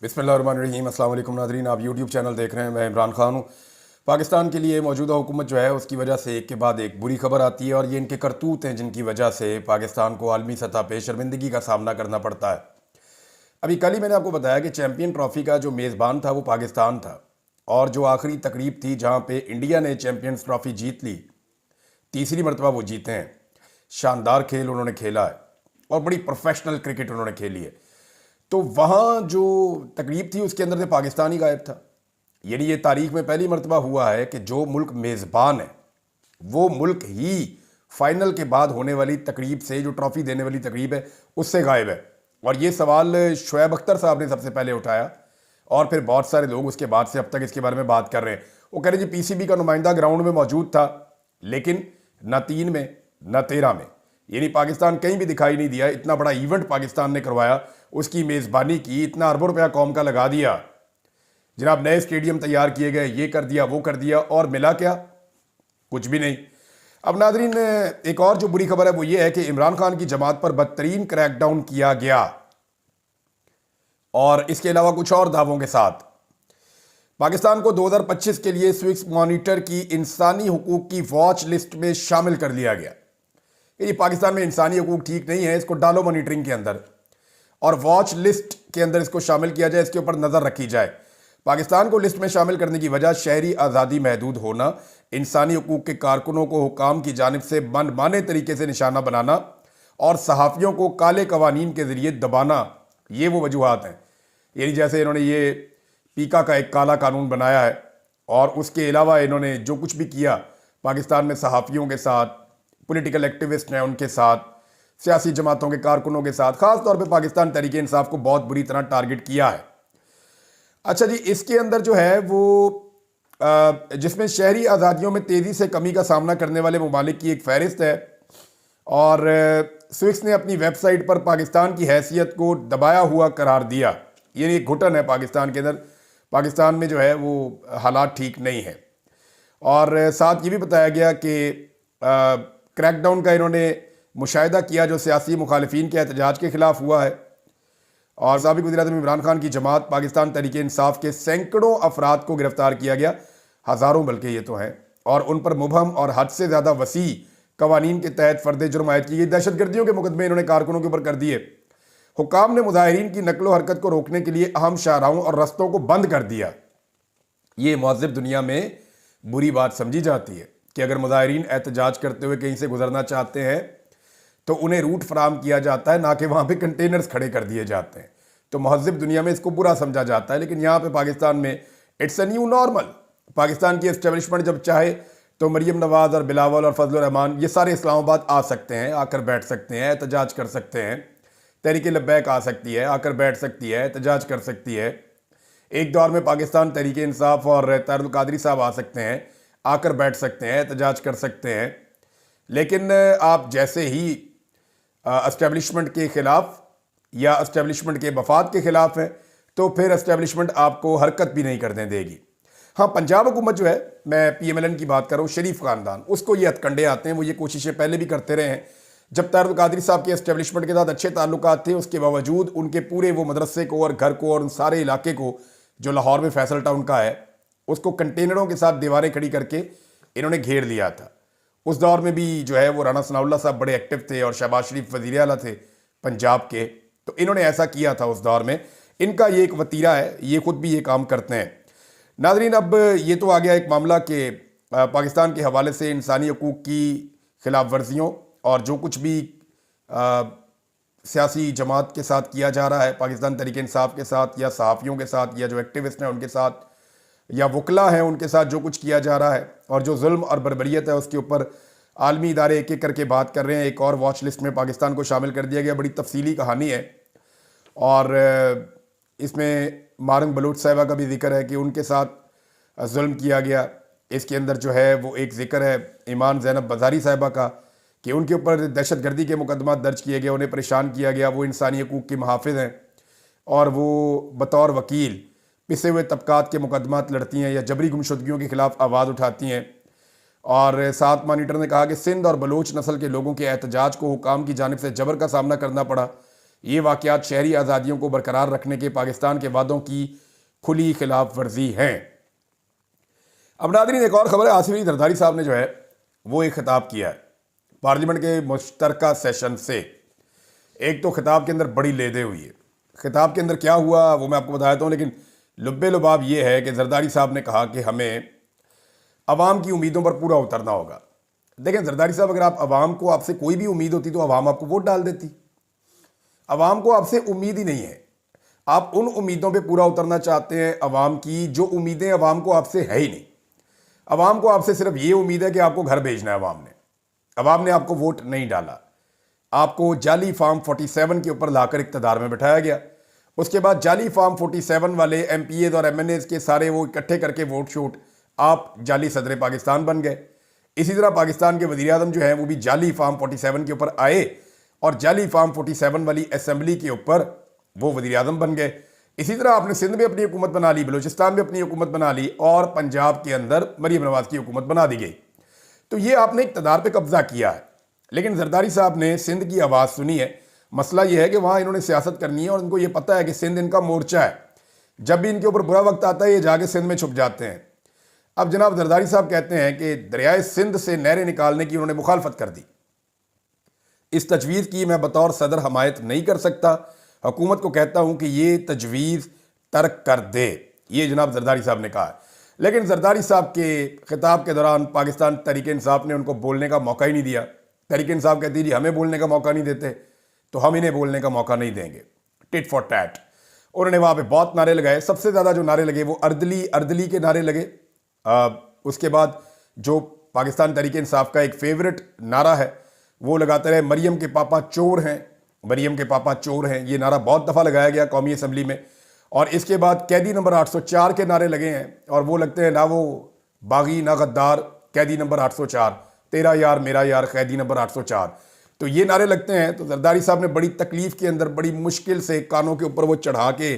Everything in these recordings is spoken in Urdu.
بسم اللہ الرحمن الرحیم۔ السلام علیکم ناظرین، آپ یوٹیوب چینل دیکھ رہے ہیں، میں عمران خان ہوں۔ پاکستان کے لیے موجودہ حکومت جو ہے اس کی وجہ سے ایک کے بعد ایک بری خبر آتی ہے، اور یہ ان کے کرتوت ہیں جن کی وجہ سے پاکستان کو عالمی سطح پہ شرمندگی کا سامنا کرنا پڑتا ہے۔ ابھی کل ہی میں نے آپ کو بتایا کہ چیمپئن ٹرافی کا جو میزبان تھا وہ پاکستان تھا، اور جو آخری تقریب تھی جہاں پہ انڈیا نے چیمپئنز ٹرافی جیت لی، تیسری مرتبہ وہ جیتے ہیں۔ شاندار کھیل انہوں نے کھیلا ہے اور بڑی پروفیشنل کرکٹ انہوں نے کھیلی ہے۔ تو وہاں جو تقریب تھی اس کے اندر سے پاکستان ہی غائب تھا۔ یعنی یہ تاریخ میں پہلی مرتبہ ہوا ہے کہ جو ملک میزبان ہے وہ ملک ہی فائنل کے بعد ہونے والی تقریب سے، جو ٹرافی دینے والی تقریب ہے، اس سے غائب ہے۔ اور یہ سوال شعیب اختر صاحب نے سب سے پہلے اٹھایا، اور پھر بہت سارے لوگ اس کے بعد سے اب تک اس کے بارے میں بات کر رہے ہیں۔ وہ کہہ رہے ہیں جی پی سی بی کا نمائندہ گراؤنڈ میں موجود تھا، لیکن نہ 3 میں نہ 13 میں، یعنی پاکستان کہیں بھی دکھائی نہیں دیا۔ اتنا بڑا ایونٹ پاکستان نے کروایا، اس کی میزبانی کی، اتنا اربوں روپیہ قوم کا لگا دیا، جناب نئے اسٹیڈیم تیار کیے گئے، یہ کر دیا وہ کر دیا، اور ملا کیا؟ کچھ بھی نہیں۔ اب ناظرین، ایک اور جو بری خبر ہے وہ یہ ہے کہ عمران خان کی جماعت پر بدترین کریک ڈاؤن کیا گیا، اور اس کے علاوہ کچھ اور دعووں کے ساتھ۔ پاکستان کو 2025 کے لیے سوئس مانیٹر کی انسانی حقوق کی واچ لسٹ میں شامل کر لیا گیا۔ یہ پاکستان میں انسانی حقوق ٹھیک نہیں ہے، اس کو ڈالو مانیٹرنگ کے اندر، اور واچ لسٹ کے اندر اس کو شامل کیا جائے، اس کے اوپر نظر رکھی جائے۔ پاکستان کو لسٹ میں شامل کرنے کی وجہ شہری آزادی محدود ہونا، انسانی حقوق کے کارکنوں کو حکام کی جانب سے من مانے طریقے سے نشانہ بنانا، اور صحافیوں کو کالے قوانین کے ذریعے دبانا، یہ وہ وجوہات ہیں۔ یعنی جیسے انہوں نے یہ پیکا کا ایک کالا قانون بنایا ہے، اور اس کے علاوہ انہوں نے جو کچھ بھی کیا پاکستان میں صحافیوں کے ساتھ، پولیٹیکل ایکٹیوسٹ ہیں ان کے ساتھ، سیاسی جماعتوں کے کارکنوں کے ساتھ، خاص طور پہ پاکستان تحریک انصاف کو بہت بری طرح ٹارگٹ کیا ہے۔ اچھا جی، اس کے اندر جو ہے وہ جس میں شہری آزادیوں میں تیزی سے کمی کا سامنا کرنے والے ممالک کی ایک فہرست ہے، اور سوئس نے اپنی ویب سائٹ پر پاکستان کی حیثیت کو دبایا ہوا قرار دیا۔ یعنی ایک گھٹن ہے پاکستان کے اندر، پاکستان میں جو ہے وہ حالات ٹھیک نہیں ہیں۔ اور ساتھ یہ بھی بتایا گیا کہ کریک ڈاؤن کا انہوں نے مشاہدہ کیا جو سیاسی مخالفین کے احتجاج کے خلاف ہوا ہے، اور سابق وزیر اعظم عمران خان کی جماعت پاکستان تحریک انصاف کے سینکڑوں افراد کو گرفتار کیا گیا، ہزاروں بلکہ یہ تو ہیں، اور ان پر مبہم اور حد سے زیادہ وسیع قوانین کے تحت فرد جرم عائد کی گئی۔ دہشت گردیوں کے مقدمے انہوں نے کارکنوں کے اوپر کر دیے۔ حکام نے مظاہرین کی نقل و حرکت کو روکنے کے لیے اہم شاہراہوں اور رستوں کو بند کر دیا۔ یہ مہذب دنیا میں بری بات سمجھی جاتی ہے کہ اگر مظاہرین احتجاج کرتے ہوئے کہیں سے گزرنا چاہتے ہیں تو انہیں روٹ فراہم کیا جاتا ہے، نہ کہ وہاں پہ کنٹینرز کھڑے کر دیے جاتے ہیں۔ تو مہذب دنیا میں اس کو برا سمجھا جاتا ہے، لیکن یہاں پہ پاکستان میں it's a new normal. Pakistan کی اسٹیبلشمنٹ جب چاہے تو مریم نواز اور بلاول اور فضل الرحمان یہ سارے اسلام آباد آ سکتے ہیں، آ کر بیٹھ سکتے ہیں، احتجاج کر سکتے ہیں۔ تحریک لبیک آ سکتی ہے، آ کر بیٹھ سکتی ہے، احتجاج کر سکتی ہے۔ ایک دور میں پاکستان تحریک انصاف اور طاہر القادری صاحب آ سکتے ہیں، آ کر بیٹھ سکتے ہیں، احتجاج کر سکتے ہیں۔ لیکن آپ جیسے ہی اسٹیبلشمنٹ کے خلاف یا اسٹیبلشمنٹ کے مفاد کے خلاف ہیں تو پھر اسٹیبلشمنٹ آپ کو حرکت بھی نہیں کرنے دے گی۔ ہاں، پنجاب حکومت جو ہے، میں پی ایم ایل این کی بات کر رہا ہوں، شریف خاندان، اس کو یہ ہتھ کنڈے آتے ہیں، وہ یہ کوششیں پہلے بھی کرتے رہے ہیں۔ جب طاہر القادری صاحب کے اسٹیبلشمنٹ کے ساتھ اچھے تعلقات تھے، اس کے باوجود ان کے پورے وہ مدرسے کو اور گھر کو اور ان سارے علاقے کو جو لاہور میں فیصل ٹاؤن کا ہے، اس کو کنٹینروں کے ساتھ دیواریں کھڑی کر کے انہوں نے گھیر لیا تھا۔ اس دور میں بھی جو ہے وہ رانا ثناء اللہ صاحب بڑے ایکٹیو تھے، اور شہباز شریف وزیر اعلیٰ تھے پنجاب کے، تو انہوں نے ایسا کیا تھا اس دور میں۔ ان کا یہ ایک وتیرہ ہے، یہ خود بھی یہ کام کرتے ہیں۔ ناظرین، اب یہ تو آ گیا ایک معاملہ کہ پاکستان کے حوالے سے انسانی حقوق کی خلاف ورزیوں اور جو کچھ بھی سیاسی جماعت کے ساتھ کیا جا رہا ہے، پاکستان تحریک انصاف کے ساتھ یا صحافیوں کے ساتھ یا جو ایکٹیوسٹ ہیں ان کے ساتھ یا وکلا ہیں ان کے ساتھ جو کچھ کیا جا رہا ہے، اور جو ظلم اور بربریت ہے اس کے اوپر عالمی ادارے ایک ایک کر کے بات کر رہے ہیں۔ ایک اور واچ لسٹ میں پاکستان کو شامل کر دیا گیا، بڑی تفصیلی کہانی ہے، اور اس میں مارنگ بلوچ صاحبہ کا بھی ذکر ہے کہ ان کے ساتھ ظلم کیا گیا۔ اس کے اندر جو ہے وہ ایک ذکر ہے ایمان زینب بازاری صاحبہ کا کہ ان کے اوپر دہشت گردی کے مقدمات درج کیے گئے، انہیں پریشان کیا گیا۔ وہ انسانی حقوق کے محافظ ہیں، اور وہ بطور وکیل پسے ہوئے طبقات کے مقدمات لڑتی ہیں یا جبری گمشدگیوں کے خلاف آواز اٹھاتی ہیں۔ اور ساتھ مانیٹر نے کہا کہ سندھ اور بلوچ نسل کے لوگوں کے احتجاج کو حکام کی جانب سے جبر کا سامنا کرنا پڑا، یہ واقعات شہری آزادیوں کو برقرار رکھنے کے پاکستان کے وعدوں کی کھلی خلاف ورزی ہیں۔ اب ناظرین ایک اور خبر ہے، آصف علی زرداری صاحب نے جو ہے وہ ایک خطاب کیا ہے پارلیمنٹ کے مشترکہ سیشن سے۔ ایک تو خطاب کے اندر بڑی لیدے ہوئی ہے، خطاب کے اندر کیا ہوا وہ میں آپ کو بتا دیتا ہوں، لیکن لب لباب یہ ہے کہ زرداری صاحب نے کہا کہ ہمیں عوام کی امیدوں پر پورا اترنا ہوگا۔ دیکھیں زرداری صاحب، اگر آپ سے کوئی بھی امید ہوتی تو عوام آپ کو ووٹ ڈال دیتی۔ عوام کو آپ سے امید ہی نہیں ہے، آپ ان امیدوں پہ پورا اترنا چاہتے ہیں عوام کی جو امیدیں عوام کو آپ سے ہے ہی نہیں۔ عوام کو آپ سے صرف یہ امید ہے کہ آپ کو گھر بھیجنا ہے۔ عوام نے آپ کو ووٹ نہیں ڈالا، آپ کو جعلی فارم 47 کے اوپر لا کر اقتدار میں بٹھایا گیا۔ اس کے بعد جعلی فارم 47 والے ایم پی ایز اور ایم این ایز کے سارے وہ اکٹھے کر کے ووٹ شوٹ آپ جعلی صدر پاکستان بن گئے۔ اسی طرح پاکستان کے وزیر اعظم جو ہیں وہ بھی جعلی فارم 47 کے اوپر آئے اور جعلی فارم 47 والی اسمبلی کے اوپر وہ وزیر اعظم بن گئے۔ اسی طرح آپ نے سندھ میں اپنی حکومت بنا لی، بلوچستان میں اپنی حکومت بنا لی اور پنجاب کے اندر مریم نواز کی حکومت بنا دی گئی۔ تو یہ آپ نے اقتدار پہ قبضہ کیا ہے، لیکن زرداری صاحب نے سندھ کی آواز سنی ہے۔ مسئلہ یہ ہے کہ وہاں انہوں نے سیاست کرنی ہے اور ان کو یہ پتہ ہے کہ سندھ ان کا مورچہ ہے، جب بھی ان کے اوپر برا وقت آتا ہے یہ جا کے سندھ میں چھپ جاتے ہیں۔ اب جناب زرداری صاحب کہتے ہیں کہ دریائے سندھ سے نہریں نکالنے کی انہوں نے مخالفت کر دی، اس تجویز کی میں بطور صدر حمایت نہیں کر سکتا، حکومت کو کہتا ہوں کہ یہ تجویز ترک کر دے، یہ جناب زرداری صاحب نے کہا ہے۔ لیکن زرداری صاحب کے خطاب کے دوران پاکستان تحریک انصاف نے ان کو بولنے کا موقع ہی نہیں دیا۔ تحریک انصاف کہتی جی ہمیں بولنے کا موقع نہیں دیتے تو ہم انہیں بولنے کا موقع نہیں دیں گے، ٹٹ فار ٹیٹ۔ انہوں نے وہاں پہ بہت نعرے لگائے، سب سے زیادہ جو نعرے لگے وہ اردلی کے نعرے لگے۔ اس کے بعد جو پاکستان تحریک انصاف کا ایک فیورٹ نعرہ ہے وہ لگاتے رہے، مریم کے پاپا چور ہیں، مریم کے پاپا چور ہیں، یہ نعرہ بہت دفعہ لگایا گیا قومی اسمبلی میں۔ اور اس کے بعد قیدی نمبر 804 کے نعرے لگے ہیں، اور وہ لگتے ہیں نہ وہ باغی نہ غدار، قیدی نمبر 804، تیرا یار میرا یار، قیدی نمبر 804، تو یہ نعرے لگتے ہیں۔ تو زرداری صاحب نے بڑی تکلیف کے اندر بڑی مشکل سے کانوں کے اوپر وہ چڑھا کے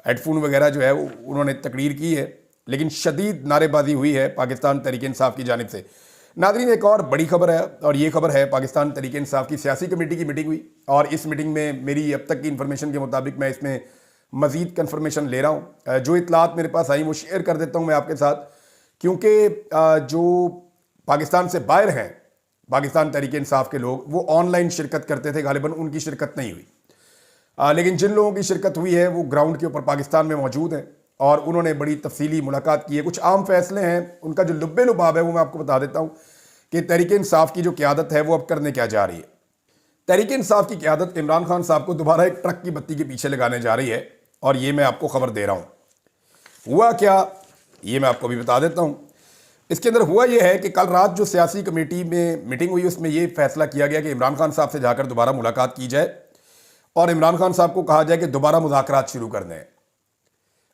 ہیڈ فون وغیرہ جو ہے انہوں نے تقریر کی ہے، لیکن شدید نعرے بازی ہوئی ہے پاکستان تحریک انصاف کی جانب سے۔ ناظرین ایک اور بڑی خبر ہے، اور یہ خبر ہے پاکستان تحریک انصاف کی سیاسی کمیٹی کی میٹنگ ہوئی، اور اس میٹنگ میں میری اب تک کی انفارمیشن کے مطابق میں اس میں مزید کنفرمیشن لے رہا ہوں، جو اطلاعات میرے پاس آئی وہ شیئر کر دیتا ہوں میں آپ کے ساتھ، کیونکہ جو پاکستان سے باہر ہیں پاکستان تحریک انصاف کے لوگ وہ آن لائن شرکت کرتے تھے، غالباً ان کی شرکت نہیں ہوئی، لیکن جن لوگوں کی شرکت ہوئی ہے وہ گراؤنڈ کے اوپر پاکستان میں موجود ہیں اور انہوں نے بڑی تفصیلی ملاقات کی ہے۔ کچھ عام فیصلے ہیں، ان کا جو لب لباب ہے وہ میں آپ کو بتا دیتا ہوں کہ تحریک انصاف کی جو قیادت ہے وہ اب کرنے کیا جا رہی ہے۔ تحریک انصاف کی قیادت عمران خان صاحب کو دوبارہ ایک ٹرک کی بتی کے پیچھے لگانے جا رہی ہے، اور یہ میں آپ کو خبر دے رہا ہوں۔ ہوا کیا یہ میں آپ کو بھی بتا دیتا ہوں۔ اس کے اندر ہوا یہ ہے کہ کل رات جو سیاسی کمیٹی میں میٹنگ ہوئی اس میں یہ فیصلہ کیا گیا کہ عمران خان صاحب سے جا کر دوبارہ ملاقات کی جائے اور عمران خان صاحب کو کہا جائے کہ دوبارہ مذاکرات شروع کر دیں۔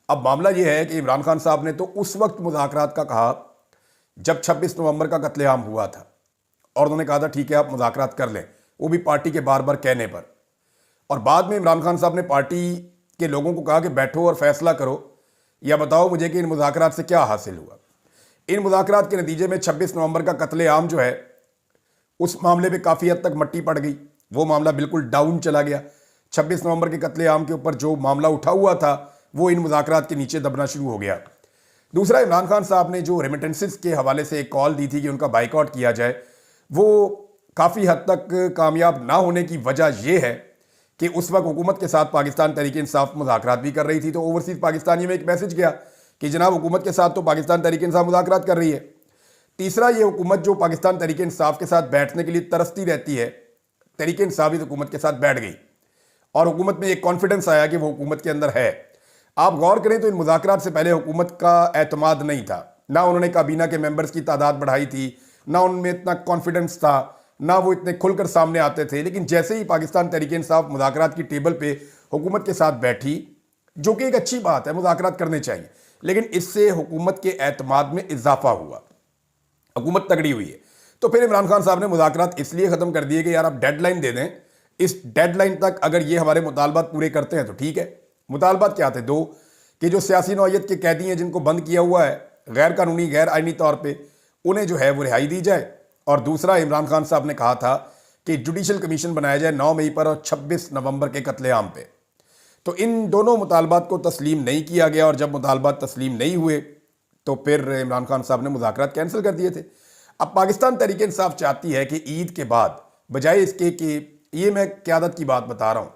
اب معاملہ یہ ہے کہ عمران خان صاحب نے تو اس وقت مذاکرات کا کہا جب 26 نومبر کا قتل عام ہوا تھا، اور انہوں نے کہا تھا ٹھیک ہے آپ مذاکرات کر لیں، وہ بھی پارٹی کے بار بار کہنے پر، اور بعد میں عمران خان صاحب نے پارٹی کے لوگوں کو کہا کہ بیٹھو اور فیصلہ کرو یا بتاؤ مجھے کہ ان مذاکرات سے کیا حاصل ہوا۔ ان مذاکرات کے نتیجے میں 26 نومبر کا قتل عام جو ہے اس معاملے پہ کافی حد تک مٹی پڑ گئی، وہ معاملہ بالکل ڈاؤن چلا گیا۔ 26 نومبر کے قتل عام کے اوپر جو معاملہ اٹھا ہوا تھا وہ ان مذاکرات کے نیچے دبنا شروع ہو گیا۔ دوسرا، عمران خان صاحب نے جو ریمیٹنسز کے حوالے سے ایک کال دی تھی کہ ان کا بائیکاٹ کیا جائے، وہ کافی حد تک کامیاب نہ ہونے کی وجہ یہ ہے کہ اس وقت حکومت کے ساتھ پاکستان تحریک انصاف مذاکرات بھی کر رہی تھی، تو اوورسیز پاکستانی میں ایک میسج گیا کہ جناب حکومت کے ساتھ تو پاکستان تحریک انصاف مذاکرات کر رہی ہے۔ تیسرا، یہ حکومت جو پاکستان تحریک انصاف کے ساتھ بیٹھنے کے لیے ترستی رہتی ہے، تحریک انصاف اس حکومت کے ساتھ بیٹھ گئی اور حکومت میں ایک کانفیڈنس آیا کہ وہ حکومت کے اندر ہے۔ آپ غور کریں تو ان مذاکرات سے پہلے حکومت کا اعتماد نہیں تھا، نہ انہوں نے کابینہ کے ممبرز کی تعداد بڑھائی تھی، نہ ان میں اتنا کانفیڈنس تھا، نہ وہ اتنے کھل کر سامنے آتے تھے، لیکن جیسے ہی پاکستان تحریک انصاف مذاکرات کی ٹیبل پہ حکومت کے ساتھ بیٹھی، جو کہ ایک اچھی بات ہے، مذاکرات کرنے چاہیے، لیکن اس سے حکومت کے اعتماد میں اضافہ ہوا، حکومت تگڑی ہوئی ہے۔ تو پھر عمران خان صاحب نے مذاکرات اس لیے ختم کر دیے کہ یار آپ ڈیڈ لائن دے دیں، اس ڈیڈ لائن تک اگر یہ ہمارے مطالبات پورے کرتے ہیں تو ٹھیک ہے۔ مطالبات کیا تھے؟ دو، کہ جو سیاسی نوعیت کے قیدی ہیں جن کو بند کیا ہوا ہے غیر قانونی غیر آئینی طور پہ، انہیں جو ہے وہ رہائی دی جائے، اور دوسرا عمران خان صاحب نے کہا تھا کہ جوڈیشل کمیشن بنایا جائے 9 مئی پر اور 26 نومبر کے قتل عام پہ. تو ان دونوں مطالبات کو تسلیم نہیں کیا گیا، اور جب مطالبات تسلیم نہیں ہوئے تو پھر عمران خان صاحب نے مذاکرات کینسل کر دیے تھے. اب پاکستان تحریک انصاف چاہتی ہے کہ عید کے بعد، بجائے اس کے کہ یہ میں قیادت کی بات بتا رہا ہوں،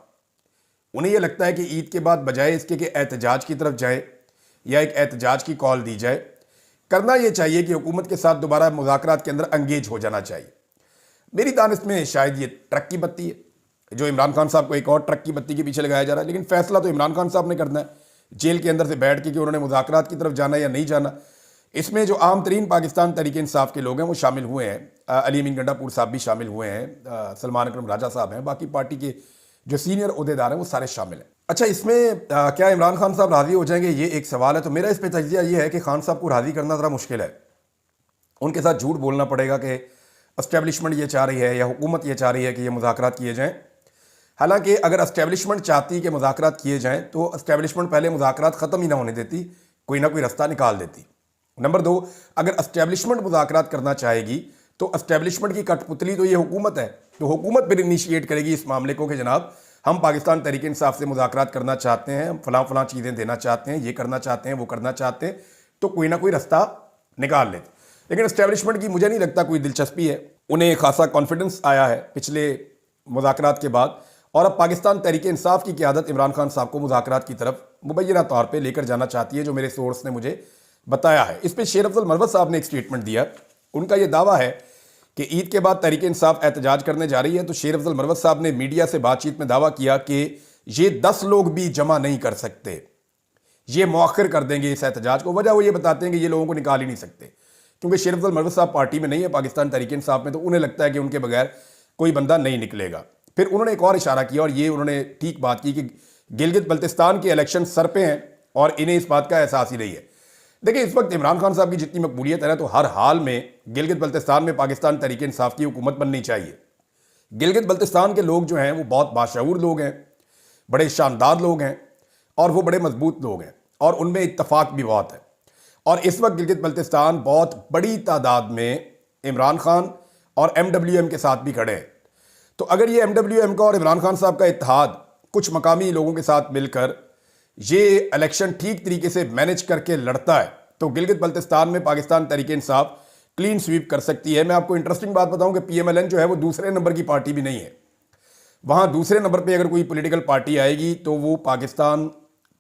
انہیں یہ لگتا ہے کہ عید کے بعد بجائے اس کے کہ احتجاج کی طرف جائے یا ایک احتجاج کی کال دی جائے، کرنا یہ چاہیے کہ حکومت کے ساتھ دوبارہ مذاکرات کے اندر انگیج ہو جانا چاہیے. میری دانست میں شاید یہ ٹرک کی بتی ہے، جو عمران خان صاحب کو ایک اور ٹرک کی بتی کے پیچھے لگایا جا رہا ہے، لیکن فیصلہ تو عمران خان صاحب نے کرنا ہے جیل کے اندر سے بیٹھ کے کہ انہوں نے مذاکرات کی طرف جانا یا نہیں جانا. اس میں جو عام ترین پاکستان تحریک انصاف کے لوگ ہیں وہ شامل ہوئے ہیں. علی امین گنڈا پور صاحب بھی شامل ہوئے ہیں، سلمان اکرم راجہ صاحب ہیں، باقی پارٹی کے جو سینئر عہدیدار ہیں وہ سارے شامل ہیں. اچھا، اس میں کیا عمران خان صاحب راضی ہو جائیں گے، یہ ایک سوال ہے. تو میرا اس پہ تجزیہ یہ ہے کہ خان صاحب کو راضی کرنا ذرا مشکل ہے. ان کے ساتھ جھوٹ بولنا پڑے گا کہ اسٹیبلشمنٹ یہ چاہ رہی ہے یا حکومت یہ چاہ رہی ہے کہ یہ مذاکرات کیے جائیں. حالانکہ اگر اسٹیبلشمنٹ چاہتی کہ مذاکرات کیے جائیں تو اسٹیبلشمنٹ پہلے مذاکرات ختم ہی نہ ہونے دیتی، کوئی نہ کوئی رستہ نکال دیتی. نمبر 2، اگر اسٹیبلشمنٹ مذاکرات کرنا چاہے گی تو اسٹیبلشمنٹ کی کٹ پتلی تو یہ حکومت ہے، تو حکومت پھر انیشیٹ کرے گی اس معاملے کو کہ جناب ہم پاکستان تحریک انصاف سے مذاکرات کرنا چاہتے ہیں، ہم فلاں چیزیں دینا چاہتے ہیں، یہ کرنا چاہتے ہیں، وہ کرنا چاہتے ہیں، تو کوئی نہ کوئی رستہ نکال لیتے. لیکن اسٹیبلشمنٹ کی مجھے نہیں لگتا کوئی دلچسپی ہے. انہیں خاصا کانفیڈنس آیا ہے پچھلے مذاکرات کے بعد، اور اب پاکستان تحریک انصاف کی قیادت عمران خان صاحب کو مذاکرات کی طرف مبینہ طور پہ لے کر جانا چاہتی ہے، جو میرے سورس نے مجھے بتایا ہے. اس پہ شیر افضل مروت صاحب نے ایک سٹیٹمنٹ دیا. ان کا یہ دعویٰ ہے کہ عید کے بعد تحریک انصاف احتجاج کرنے جا رہی ہے. تو شیر افضل مروت صاحب نے میڈیا سے بات چیت میں دعویٰ کیا کہ یہ 10 لوگ بھی جمع نہیں کر سکتے، یہ مؤخر کر دیں گے اس احتجاج کو. وجہ وہ یہ بتاتے ہیں کہ یہ لوگوں کو نکال ہی نہیں سکتے، کیونکہ شیر افضل مروت صاحب پارٹی میں نہیں ہے، پاکستان تحریک انصاف میں، تو انہیں لگتا ہے کہ ان کے بغیر کوئی بندہ نہیں نکلے گا. پھر انہوں نے ایک اور اشارہ کیا، اور یہ انہوں نے ٹھیک بات کی، کہ گلگت بلتستان کے الیکشن سر پہ ہیں اور انہیں اس بات کا احساس ہی نہیں ہے. دیکھیں، اس وقت عمران خان صاحب کی جتنی مقبولیت ہے نا، تو ہر حال میں گلگت بلتستان میں پاکستان تحریک انصاف کی حکومت بننی چاہیے. گلگت بلتستان کے لوگ جو ہیں وہ بہت باشعور لوگ ہیں، بڑے شاندار لوگ ہیں، اور وہ بڑے مضبوط لوگ ہیں، اور ان میں اتفاق بھی بہت ہے. اور اس وقت گلگت بلتستان بہت بڑی تعداد میں عمران خان اور MWM کے ساتھ بھی کھڑے ہیں. تو اگر یہ MWM کا اور عمران خان صاحب کا اتحاد کچھ مقامی لوگوں کے ساتھ مل کر یہ الیکشن ٹھیک طریقے سے مینج کر کے لڑتا ہے تو گلگت بلتستان میں پاکستان تحریک انصاف کلین سویپ کر سکتی ہے. میں آپ کو انٹرسٹنگ بات بتاؤں کہ PMLN جو ہے وہ دوسرے نمبر کی پارٹی بھی نہیں ہے. وہاں دوسرے نمبر پہ اگر کوئی پولیٹیکل پارٹی آئے گی تو وہ پاکستان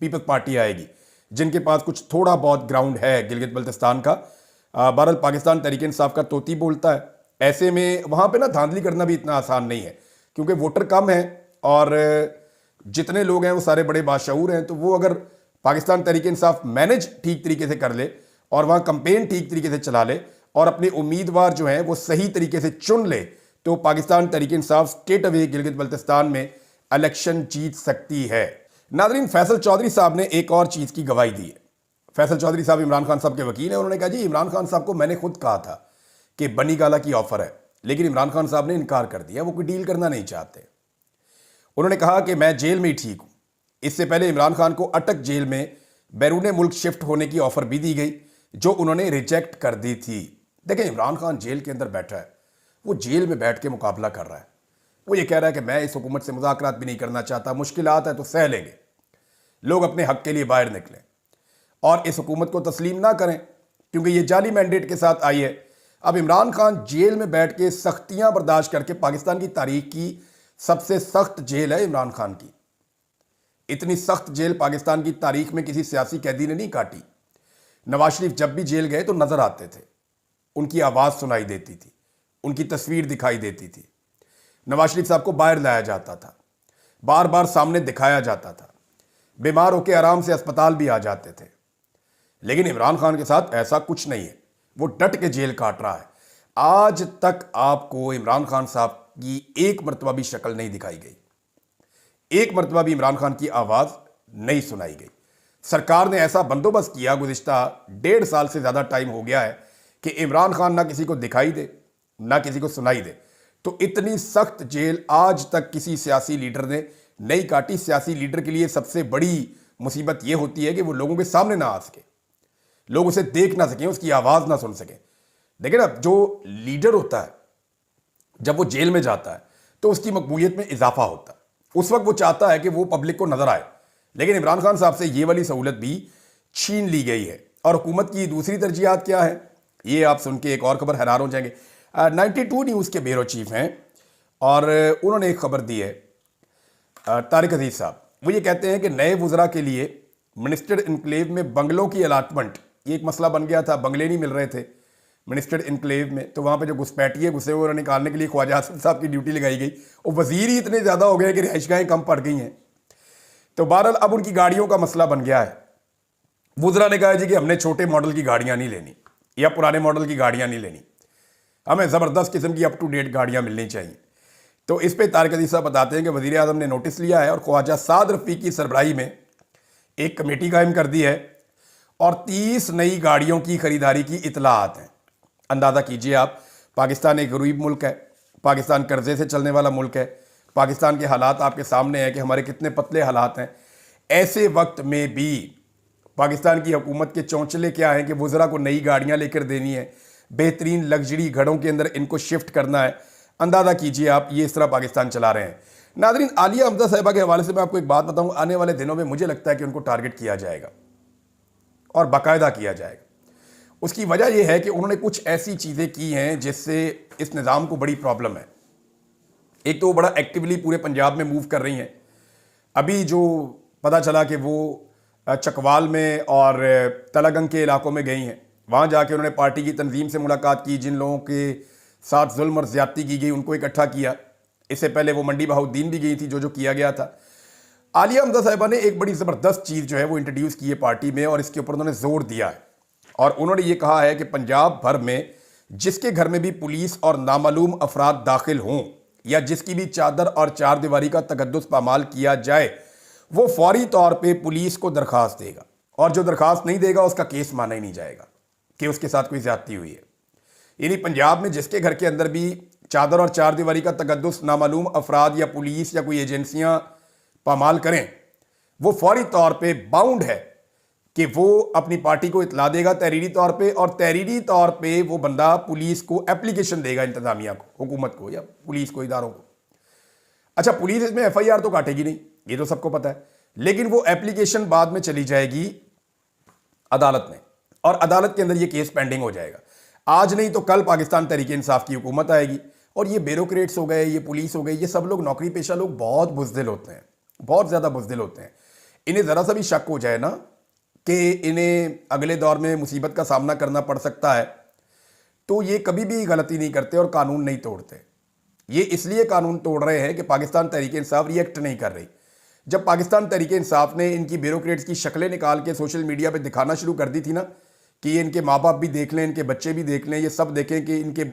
پیپلز پارٹی آئے گی، جن کے پاس کچھ تھوڑا بہت گراؤنڈ ہے گلگت بلتستان کا. بہرحال پاکستان تحریک انصاف کا طوطی بولتا ہے. ایسے میں وہاں پہ نا دھاندلی کرنا بھی اتنا آسان نہیں ہے، کیونکہ ووٹر کم ہیں اور جتنے لوگ ہیں وہ سارے بڑے باشعور ہیں. تو وہ اگر پاکستان تحریک انصاف مینج ٹھیک طریقے سے کر لے اور وہاں کمپین ٹھیک طریقے سے چلا لے اور اپنے امیدوار جو ہیں وہ صحیح طریقے سے چن لے، تو پاکستان تحریک انصاف سٹیٹ اوے گلگت بلتستان میں الیکشن جیت سکتی ہے. ناظرین، فیصل چودھری صاحب نے ایک اور چیز کی گواہی دی ہے. فیصل چودھری صاحب عمران خان صاحب کے وکیل ہیں. انہوں نے کہا جی عمران خان صاحب کو میں نے خود کہا تھا کہ بنی گالا کی آفر ہے، لیکن عمران خان صاحب نے انکار کر دیا، وہ کوئی ڈیل کرنا نہیں چاہتے. انہوں نے کہا کہ میں جیل میں ہی ٹھیک ہوں. اس سے پہلے عمران خان کو اٹک جیل میں بیرون ملک شفٹ ہونے کی آفر بھی دی گئی، جو انہوں نے ریجیکٹ کر دی تھی. دیکھیں، عمران خان جیل کے اندر بیٹھا ہے، وہ جیل میں بیٹھ کے مقابلہ کر رہا ہے. وہ یہ کہہ رہا ہے کہ میں اس حکومت سے مذاکرات بھی نہیں کرنا چاہتا، مشکلات ہے تو سہ لیں گے، لوگ اپنے حق کے لیے باہر نکلیں اور اس حکومت کو تسلیم نہ کریں، کیونکہ یہ جعلی مینڈیٹ کے ساتھ آئی ہے. اب عمران خان جیل میں بیٹھ کے سختیاں برداشت کر کے، پاکستان کی تاریخ کی سب سے سخت جیل ہے عمران خان کی. اتنی سخت جیل پاکستان کی تاریخ میں کسی سیاسی قیدی نے نہیں کاٹی. نواز شریف جب بھی جیل گئے تو نظر آتے تھے، ان کی آواز سنائی دیتی تھی، ان کی تصویر دکھائی دیتی تھی. نواز شریف صاحب کو باہر لایا جاتا تھا، بار بار سامنے دکھایا جاتا تھا، بیمار ہو کے آرام سے اسپتال بھی آ جاتے تھے. لیکن عمران خان کے ساتھ ایسا کچھ نہیں ہے، وہ ڈٹ کے جیل کاٹ رہا ہے. آج تک آپ کو عمران خان صاحب کی ایک مرتبہ بھی شکل نہیں دکھائی گئی، ایک مرتبہ بھی عمران خان کی آواز نہیں سنائی گئی. سرکار نے ایسا بندوبست کیا، گزشتہ 1.5 سال سے زیادہ ٹائم ہو گیا ہے کہ عمران خان نہ کسی کو دکھائی دے نہ کسی کو سنائی دے. تو اتنی سخت جیل آج تک کسی سیاسی لیڈر نے نہیں کاٹی. سیاسی لیڈر کے لیے سب سے بڑی مصیبت یہ ہوتی ہے کہ وہ لوگوں کے سامنے نہ آ سکے، لوگ اسے دیکھ نہ سکیں، اس کی آواز نہ سن سکیں. لیکن اب جو لیڈر ہوتا ہے جب وہ جیل میں جاتا ہے تو اس کی مقبولیت میں اضافہ ہوتا ہے. اس وقت وہ چاہتا ہے کہ وہ پبلک کو نظر آئے. لیکن عمران خان صاحب سے یہ والی سہولت بھی چھین لی گئی ہے. اور حکومت کی دوسری ترجیحات کیا ہے یہ آپ سن کے ایک اور خبر حیران ہو جائیں گے. 92 نیوز کے بیورو چیف ہیں اور انہوں نے ایک خبر دی ہے, طارق عزیز صاحب. وہ یہ کہتے ہیں کہ نئے وزراء کے لیے منسٹر انکلیو میں بنگلوں کی الاٹمنٹ, یہ ایک مسئلہ بن گیا تھا, بنگلے نہیں مل رہے تھے منسٹر انکلیو میں, تو وہاں پہ جو گھسپیٹیے گھسے ہوئے انہیں نکالنے کے لیے خواجہ حسن صاحب کی ڈیوٹی لگائی گئی. اور وزیر ہی اتنے زیادہ ہو گئے کہ رہائش گاہیں کم پڑ گئی ہیں. تو بہرحال اب ان کی گاڑیوں کا مسئلہ بن گیا ہے. وزراء نے کہا جی کہ ہم نے چھوٹے ماڈل کی گاڑیاں نہیں لینی یا پرانے ماڈل کی گاڑیاں نہیں لینی, ہمیں زبردست قسم کی اپ ٹو ڈیٹ گاڑیاں ملنی چاہیے. تو اس پہ طارق عزیز صاحب بتاتے ہیں کہ وزیر اعظم نے نوٹس لیا ہے اور خواجہ سعد رفیق کی سربراہی میں ایک کمیٹی قائم کر دی ہے اور 30 نئی گاڑیوں کی خریداری کی اطلاعات ہیں. اندازہ کیجئے آپ, پاکستان ایک غریب ملک ہے, پاکستان قرضے سے چلنے والا ملک ہے, پاکستان کے حالات آپ کے سامنے ہیں کہ ہمارے کتنے پتلے حالات ہیں. ایسے وقت میں بھی پاکستان کی حکومت کے چونچلے کیا ہیں کہ وزراء کو نئی گاڑیاں لے کر دینی ہے, بہترین لگژری گھڑوں کے اندر ان کو شفٹ کرنا ہے. اندازہ کیجئے آپ یہ اس طرح پاکستان چلا رہے ہیں. ناظرین, عالیہ حمزہ صاحبہ کے حوالے سے میں آپ کو ایک بات بتاؤں, آنے والے دنوں میں مجھے لگتا ہے کہ ان کو ٹارگٹ کیا جائے گا اور باقاعدہ کیا جائے گا. اس کی وجہ یہ ہے کہ انہوں نے کچھ ایسی چیزیں کی ہیں جس سے اس نظام کو بڑی پرابلم ہے. ایک تو وہ بڑا ایکٹیولی پورے پنجاب میں موو کر رہی ہیں. ابھی جو پتہ چلا کہ وہ چکوال میں اور تلگنگ کے علاقوں میں گئی ہیں, وہاں جا کے انہوں نے پارٹی کی تنظیم سے ملاقات کی, جن لوگوں کے ساتھ ظلم اور زیادتی کی گئی ان کو اکٹھا کیا. اس سے پہلے وہ منڈی بہاؤالدین بھی گئی تھی جو کیا گیا تھا. عالیہ حمزہ صاحبہ نے ایک بڑی زبردست چیز جو ہے وہ انٹروڈیوس کی ہے پارٹی میں, اور اس کے اوپر انہوں نے زور دیا ہے. اور انہوں نے یہ کہا ہے کہ پنجاب بھر میں جس کے گھر میں بھی پولیس اور نامعلوم افراد داخل ہوں یا جس کی بھی چادر اور چار دیواری کا تقدس پامال کیا جائے, وہ فوری طور پہ پولیس کو درخواست دے گا, اور جو درخواست نہیں دے گا اس کا کیس مانا ہی نہیں جائے گا کہ اس کے ساتھ کوئی زیادتی ہوئی ہے. یعنی پنجاب میں جس کے گھر کے اندر بھی چادر اور چار دیواری کا تقدس نامعلوم افراد یا پولیس یا کوئی ایجنسیاں پامال کریں, وہ فوری طور پہ باؤنڈ ہے کہ وہ اپنی پارٹی کو اطلاع دے گا تحریری طور پہ, اور تحریری طور پہ وہ بندہ پولیس کو اپلیکیشن دے گا, انتظامیہ کو, حکومت کو یا پولیس کو, اداروں کو. اچھا, پولیس اس میں ایف آئی آر تو کاٹے گی نہیں, یہ تو سب کو پتہ ہے, لیکن وہ اپلیکیشن بعد میں چلی جائے گی عدالت میں, اور عدالت کے اندر یہ کیس پینڈنگ ہو جائے گا. آج نہیں تو کل پاکستان تحریک انصاف کی حکومت آئے گی, اور یہ بیوروکریٹس ہو گئے, یہ پولیس ہو گئی, یہ سب لوگ نوکری پیشہ لوگ بہت بزدل ہوتے ہیں, بہت زیادہ بزدل ہوتے ہیں. انہیں ذرا سا بھی شک ہو جائے نا کہ انہیں اگلے دور میں مصیبت کا سامنا کرنا پڑ سکتا ہے, تو یہ کبھی بھی غلطی نہیں کرتے اور قانون نہیں توڑتے. یہ اس لیے قانون توڑ رہے ہیں کہ پاکستان تحریک انصاف ری ایکٹ نہیں کر رہی. جب پاکستان تحریک انصاف نے ان کی بیوروکریٹس کی شکلیں نکال کے سوشل میڈیا پہ دکھانا شروع کر دی تھی نا کہ یہ ان کے ماں باپ بھی دیکھ لیں, ان کے بچے بھی دیکھ لیں, یہ سب دیکھیں کہ ان کے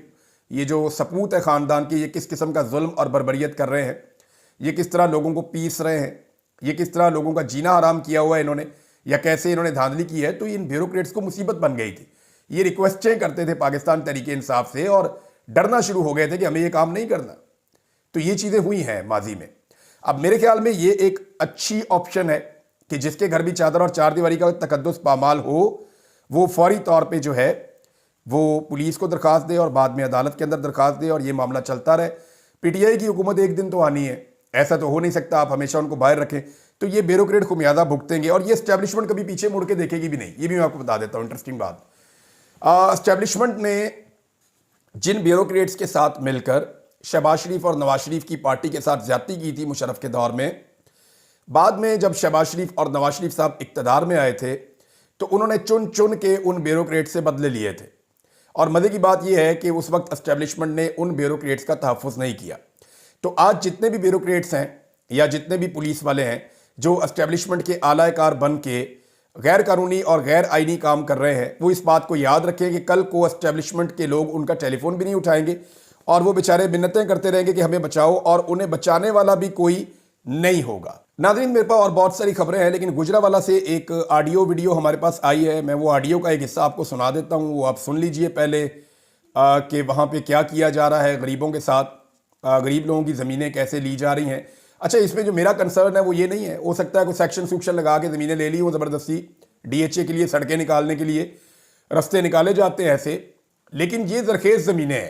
یہ جو سپوت ہے خاندان کے, یہ کس قسم کا ظلم اور بربریت کر رہے ہیں, یہ کس طرح لوگوں کو پیس رہے ہیں, یہ کس طرح لوگوں کا جینا حرام کیا ہوا ہے انہوں نے, یا کیسے انہوں نے دھاندلی کی ہے. تو ان بیوروکریٹس کو مصیبت بن گئی تھی. یہ ریکویسٹیں کرتے تھے پاکستان تحریک انصاف سے اور ڈرنا شروع ہو گئے تھے کہ ہمیں یہ کام نہیں کرنا. تو یہ چیزیں ہوئی ہیں ماضی میں. اب میرے خیال میں یہ ایک اچھی آپشن ہے کہ جس کے گھر بھی چادر اور چار دیواری کا تقدس پامال ہو, وہ فوری طور پہ جو ہے وہ پولیس کو درخواست دے اور بعد میں عدالت کے اندر درخواست دے, اور یہ معاملہ چلتا رہے. پی ٹی آئی کی حکومت ایک دن تو آنی ہے, ایسا تو ہو نہیں سکتا آپ ہمیشہ ان کو باہر رکھیں. تو یہ بیوروکریٹ خمیازہ بھگتیں گے, اور یہ اسٹیبلشمنٹ کبھی پیچھے مڑ کے دیکھے گی بھی نہیں. یہ بھی میں آپ کو بتا دیتا ہوں انٹرسٹنگ بات. اسٹیبلشمنٹ نے جن بیوروکریٹس کے ساتھ مل کر شہباز شریف اور نواز شریف کی پارٹی کے ساتھ زیادتی کی تھی مشرف کے دور میں, بعد میں جب شہباز شریف اور نواز شریف صاحب اقتدار میں آئے تھے تو انہوں نے چن کے ان بیوروکریٹ سے بدلے لیے تھے. اور مزے کی بات یہ ہے کہ اس وقت اسٹیبلشمنٹ نے ان بیوروکریٹس کا تحفظ نہیں کیا. تو آج جتنے بھی بیوروکریٹس ہیں یا جتنے بھی پولیس والے ہیں جو اسٹیبلشمنٹ کے اعلی کار بن کے غیر قانونی اور غیر آئینی کام کر رہے ہیں, وہ اس بات کو یاد رکھیں کہ کل کو اسٹیبلشمنٹ کے لوگ ان کا ٹیلی فون بھی نہیں اٹھائیں گے, اور وہ بیچارے منتیں کرتے رہیں گے کہ ہمیں بچاؤ, اور انہیں بچانے والا بھی کوئی نہیں ہوگا. ناظرین, میرے پاس اور بہت ساری خبریں ہیں, لیکن گجرانوالہ سے ایک آڈیو ویڈیو ہمارے پاس آئی ہے. میں وہ آڈیو کا ایک حصہ آپ کو سنا دیتا ہوں, وہ آپ سن لیجئے پہلے کہ وہاں پہ کیا کیا جا رہا ہے غریبوں کے ساتھ, غریب لوگوں کی زمینیں کیسے لی جا رہی ہیں. اچھا, اس میں جو میرا کنسرن ہے وہ یہ نہیں ہے, ہو سکتا ہے کوئی سیکشن لگا کے زمینیں لے لی وہ زبردستی, ڈی ایچ اے کے لیے سڑکیں نکالنے کے لیے رستے نکالے جاتے ہیں ایسے, لیکن یہ زرخیز زمینیں ہیں.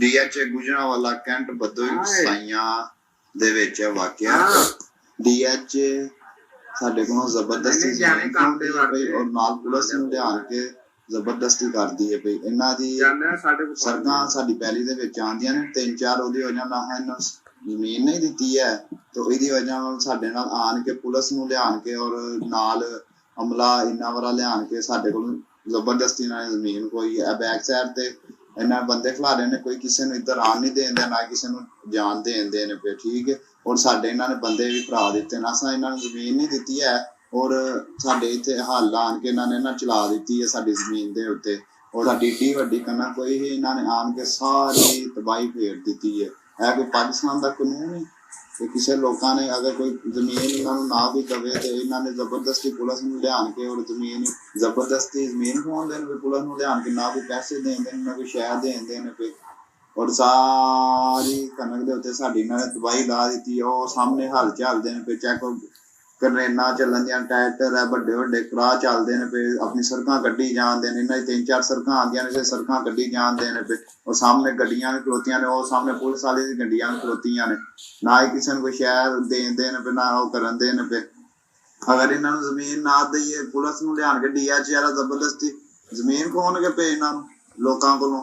DHA ਗੁਜਰਾਂਵਾਲਾ ਕੈਂਟ ਬਦੋਈ ਸਾਈਆਂ ਦੇ ਵਿੱਚ ਵਾਕਿਆ DHA ਸਾਡੇ ਕੋਲੋਂ ਜ਼ਬਰਦਸਤੀ ਜਾਂਦੇ ਬਈ ਔਰ ਨਾਲ ਪੁਲਿਸ ਨੂੰ ਲਿਆਣ ਕੇ ਜ਼ਬਰਦਸਤੀ ਕਰਦੀ ਹੈ ਬਈ ਇਹਨਾਂ ਦੀ ਸੜਕਾਂ ਸਾਡੀ ਪੈਲੀ ਦੇ ਵਿੱਚ ਆਉਂਦੀਆਂ ਨੇ 3-4 ਉਹਦੀ ਵਜ੍ਹਾ ਨਾਲ ਇਹਨਾਂ ਜ਼ਮੀਨ ਨਹੀਂ ਦਿੱਤੀ ਹੈ ਤੇ ਇਹਦੀ ਵਜ੍ਹਾ ਨਾਲ ਸਾਡੇ ਨਾਲ ਆਣ ਕੇ ਪੁਲਿਸ ਨੂੰ ਲਿਆਣ ਕੇ ਔਰ ਨਾਲ ਅਮਲਾ ਇੰਨਾ ਵਾਰਾ ਲਿਆਣ ਕੇ ਸਾਡੇ ਕੋਲ ਜ਼ਬਰਦਸਤੀ ਨਾਲ ਜ਼ਮੀਨ ਕੋਈ ਹੈ ਬੈਕ ਸਾਈਡ ਤੇ ਇਹਨਾਂ ਬੰਦੇ ਖਿਲਾਰੇ ਨੇ ਕੋਈ ਕਿਸੇ ਨੂੰ ਇੱਧਰ ਆਣ ਨਹੀਂ ਦੇਂਦੇ ਨਾ ਕਿਸੇ ਨੂੰ ਜਾਣ ਦੇਂਦੇ ਨੇ ਪਏ ਠੀਕ ਹੈ ਔਰ ਸਾਡੇ ਇਹਨਾਂ ਨੇ ਬੰਦੇ ਵੀ ਭਰਾ ਦਿੱਤੇ ਨਾ ਅਸਾਂ ਇਹਨਾਂ ਨੂੰ ਜ਼ਮੀਨ ਨਹੀਂ ਦਿੱਤੀ ਹੈ ਔਰ ਸਾਡੇ ਇੱਥੇ ਹੱਲ ਆਣ ਕੇ ਇਹਨਾਂ ਨੇ ਨਾ ਚਲਾ ਦਿੱਤੀ ਹੈ ਸਾਡੀ ਜ਼ਮੀਨ ਦੇ ਉੱਤੇ ਔਰ ਸਾਡੀ ਏਡੀ ਵੱਡੀ ਕਣਕ ਕੋਈ ਹੀ ਇਹਨਾਂ ਨੇ ਆਣ ਕੇ ਸਾਰੀ ਤਬਾਹੀ ਫੇਰ ਦਿੱਤੀ ਹੈ ਇਹ ਕੋਈ ਪਾਕਿਸਤਾਨ ਦਾ ਕਾਨੂੰਨ ਹੈ ਕਿ ਕਿਸੇ ਲੋਕਾਂ ਨੇ ਅਗਰ ਕੋਈ ਜ਼ਮੀਨ ਇਹਨਾਂ ਨੂੰ ਨਾ ਵੀ ਦਵੇ ਤੇ ਇਹਨਾਂ ਨੇ ਜ਼ਬਰਦਸਤੀ ਪੁਲਿਸ ਨੂੰ ਲਿਆਣ ਕੇ ਔਰ ਜ਼ਮੀਨ ਜ਼ਬਰਦਸਤੀ ਜ਼ਮੀਨ ਖਵਾਉਂਦੇ ਨੇ ਪੁਲਿਸ ਨੂੰ ਲਿਆਣ ਕੇ ਨਾ ਕੋਈ ਪੈਸੇ ਦੇਂਦੇ ਨੇ ਨਾ ਕੋਈ ਸ਼ਹਿਰ ਦੇਂਦੇ ਨੇ ਪਏ ਔਰ ਸਾਰੀ ਕਣਕ ਦੇ ਉੱਤੇ ਸਾਡੀ ਇਹਨਾਂ ਨੇ ਤਬਾਹੀ ਲਾ ਦਿੱਤੀ ਉਹ ਸਾਹਮਣੇ ਹਲ ਚੱਲਦੇ ਨੇ ਪਏ ਚੈੱਕ ਕਰੇਨਾ ਚੱਲਣ ਦੀਆਂ ਟਰੈਕਟਰ ਹੈ ਵੱਡੇ ਵੱਡੇ ਕਰਾਹ ਚੱਲਦੇ ਨੇ ਪਏ ਆਪਣੀ ਸੜਕਾਂ ਕੱਢੀ ਜਾਂਦੇ ਨੇ ਇਹਨਾਂ ਦੀ 3-4 ਸੜਕਾਂ ਆਉਂਦੀਆਂ ਨੇ ਤੇ ਸੜਕਾਂ ਕੱਢੀ ਜਾਂਦੇ ਨੇ ਪਏ ਉਹ ਸਾਹਮਣੇ ਗੱਡੀਆਂ ਵੀ ਖਲੋਤੀਆਂ ਨੇ ਉਹ ਸਾਹਮਣੇ ਪੁਲਿਸ ਵਾਲੇ ਦੀ ਗੱਡੀਆਂ ਵੀ ਖਲੋਤੀਆਂ ਨੇ ਨਾ ਹੀ ਕਿਸੇ ਨੂੰ ਕੋਈ ਸ਼ਹਿਰ ਦੇਂਦੇ ਨੇ ਪਏ ਨਾ ਉਹ ਕਰਨ ਦੇ ਨੇ ਪਏ ਅਗਰ ਇਹਨਾਂ ਨੂੰ ਜ਼ਮੀਨ ਨਾ ਦਈਏ ਪੁਲਿਸ ਨੂੰ ਲਿਆਣ ਕੇ DHA ਵਾਲਾ ਜ਼ਬਰਦਸਤੀ ਜ਼ਮੀਨ ਖੋਣਗੇ ਪਏ ਇਹਨਾਂ ਨੂੰ ਲੋਕਾਂ ਕੋਲੋਂ।